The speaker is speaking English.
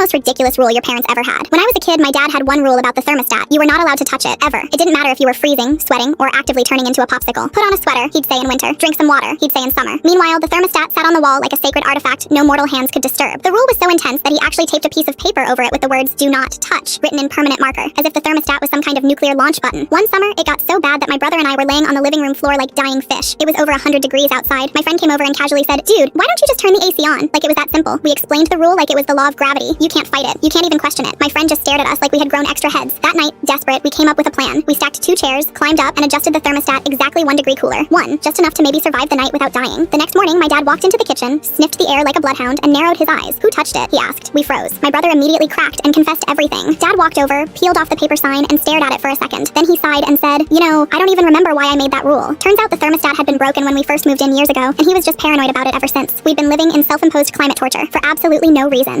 most ridiculous rule your parents ever had? When I was a kid, my dad had one rule about the thermostat. You were not allowed to touch it, ever. It didn't matter if you were freezing, sweating, or actively turning into a popsicle. Put on a sweater, he'd say in winter. Drink some water, he'd say in summer. Meanwhile, the thermostat sat on the wall like a sacred artifact no mortal hands could disturb. The rule was so intense that he actually taped a piece of paper over it with the words, "Do not touch," written in permanent marker, as if the thermostat was some kind of nuclear launch button. One summer, it got so bad that my brother and I were laying on the living room floor like dying fish. It was over 100 degrees outside. My friend came over and casually said, "Dude, why don't you just turn the AC on?" Like it was that simple. We explained the rule like it was the law of gravity. You can't fight it. You can't even question it. My friend just stared at us like we had grown extra heads. That night, desperate, we came up with a plan. We stacked 2 chairs, climbed up, and adjusted the thermostat exactly 1 degree cooler. Just enough to maybe survive the night without dying. The next morning, my dad walked into the kitchen, sniffed the air like a bloodhound, and narrowed his eyes. "Who touched it?" he asked. We froze. My brother immediately cracked and confessed everything. Dad walked over, peeled off the paper sign, and stared at it for a second. Then he sighed and said, "You know, I don't even remember why I made that rule." Turns out the thermostat had been broken when we first moved in years ago, and he was just paranoid about it ever since. We'd been living in self-imposed climate torture for absolutely no reason.